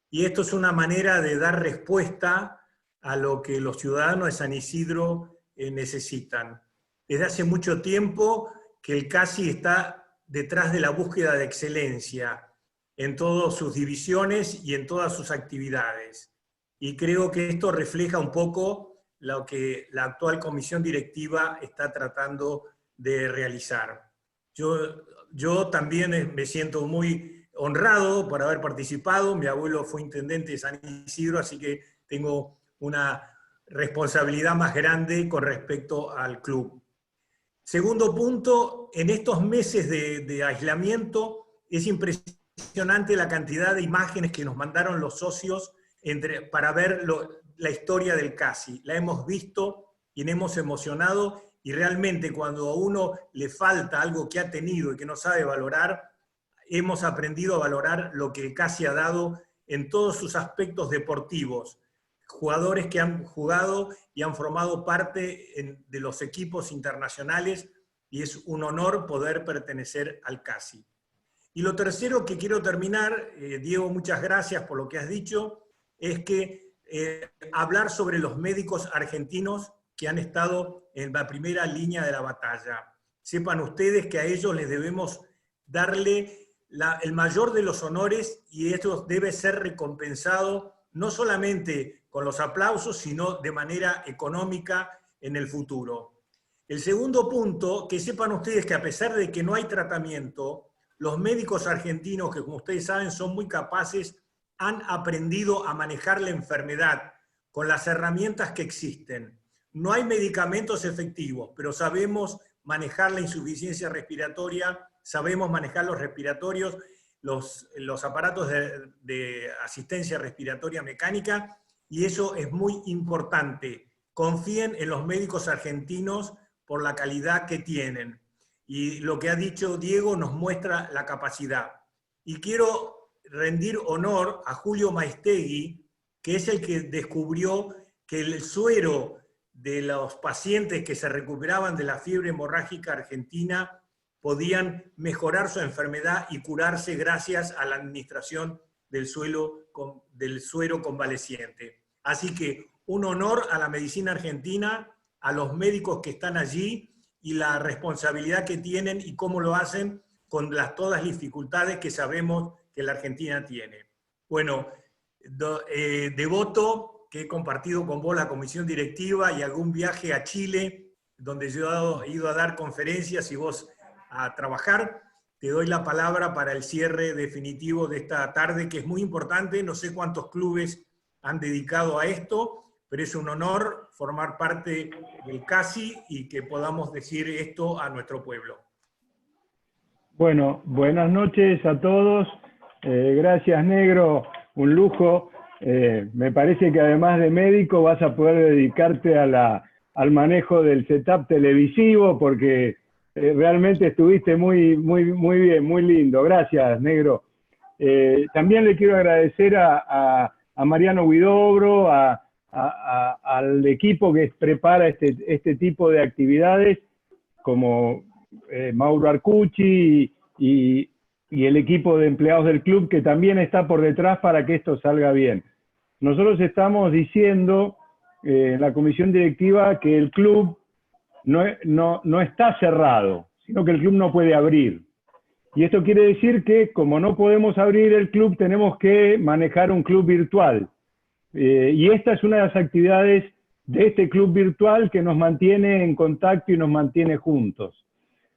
Y esto es una manera de dar respuesta a lo que los ciudadanos de San Isidro necesitan. Desde hace mucho tiempo que el CASI está detrás de la búsqueda de excelencia en todas sus divisiones y en todas sus actividades. Y creo que esto refleja un poco lo que la actual comisión directiva está tratando de realizar. Yo también me siento muy honrado por haber participado. Mi abuelo fue intendente de San Isidro, así que tengo una responsabilidad más grande con respecto al club. Segundo punto, en estos meses de aislamiento es impresionante la cantidad de imágenes que nos mandaron los socios para ver la historia del CASI. La hemos visto y nos hemos emocionado, y realmente cuando a uno le falta algo que ha tenido y que no sabe valorar, hemos aprendido a valorar lo que el CASI ha dado en todos sus aspectos deportivos. Jugadores que han jugado y han formado parte de los equipos internacionales, y es un honor poder pertenecer al CASI. Y lo tercero que quiero terminar, Diego, muchas gracias por lo que has dicho, es que hablar sobre los médicos argentinos que han estado en la primera línea de la batalla. Sepan ustedes que a ellos les debemos darle el mayor de los honores, y esto debe ser recompensado no solamente con los aplausos, sino de manera económica en el futuro. El segundo punto, que sepan ustedes que a pesar de que no hay tratamiento, los médicos argentinos, que como ustedes saben son muy capaces, han aprendido a manejar la enfermedad con las herramientas que existen. No hay medicamentos efectivos, pero sabemos manejar la insuficiencia respiratoria, sabemos manejar los respiratorios, los aparatos de asistencia respiratoria mecánica, y eso es muy importante. Confíen en los médicos argentinos por la calidad que tienen. y lo que ha dicho Diego nos muestra la capacidad. Y quiero rendir honor a Julio Maestegui, que es el que descubrió que el suero de los pacientes que se recuperaban de la fiebre hemorrágica argentina podían mejorar su enfermedad y curarse gracias a la administración del suero convaleciente. Así que un honor a la medicina argentina, a los médicos que están allí y la responsabilidad que tienen y cómo lo hacen con todas las dificultades que sabemos que la Argentina tiene. Bueno, Devoto, que he compartido con vos la comisión directiva y algún viaje a Chile, donde yo he ido a dar conferencias y vos a trabajar, te doy la palabra para el cierre definitivo de esta tarde, que es muy importante. No sé cuántos clubes han dedicado a esto, pero es un honor formar parte del CASI y que podamos decir esto a nuestro pueblo. Bueno, buenas noches a todos. Gracias, Negro, un lujo. Me parece que además de médico vas a poder dedicarte al manejo del setup televisivo, porque realmente estuviste muy bien, muy lindo. Gracias, Negro. También le quiero agradecer a Mariano Huidobro, al equipo que prepara este tipo de actividades, como Mauro Arcucci y el equipo de empleados del club, que también está por detrás para que esto salga bien. Nosotros estamos diciendo en la comisión directiva que el club no está cerrado, sino que el club no puede abrir. Y esto quiere decir que, como no podemos abrir el club, tenemos que manejar un club virtual. Y esta es una de las actividades de este club virtual que nos mantiene en contacto y nos mantiene juntos.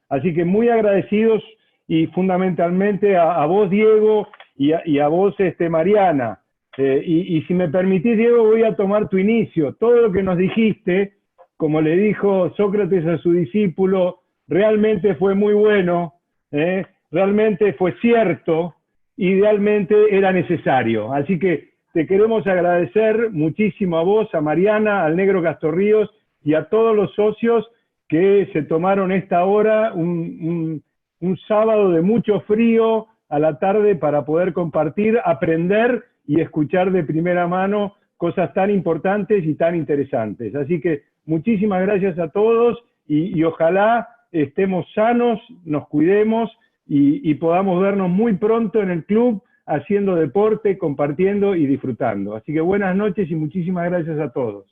Así que muy agradecidos, y fundamentalmente a vos, Diego, y a vos, Mariana. Y si me permitís, Diego, voy a tomar tu inicio. Todo lo que nos dijiste, como le dijo Sócrates a su discípulo, realmente fue muy bueno, realmente fue cierto, idealmente era necesario. Así que te queremos agradecer muchísimo a vos, a Mariana, al Negro Castorríos y a todos los socios que se tomaron esta hora, un sábado de mucho frío a la tarde, para poder compartir, aprender y escuchar de primera mano cosas tan importantes y tan interesantes. Así que muchísimas gracias a todos y ojalá estemos sanos, nos cuidemos y podamos vernos muy pronto en el club haciendo deporte, compartiendo y disfrutando. Así que buenas noches y muchísimas gracias a todos.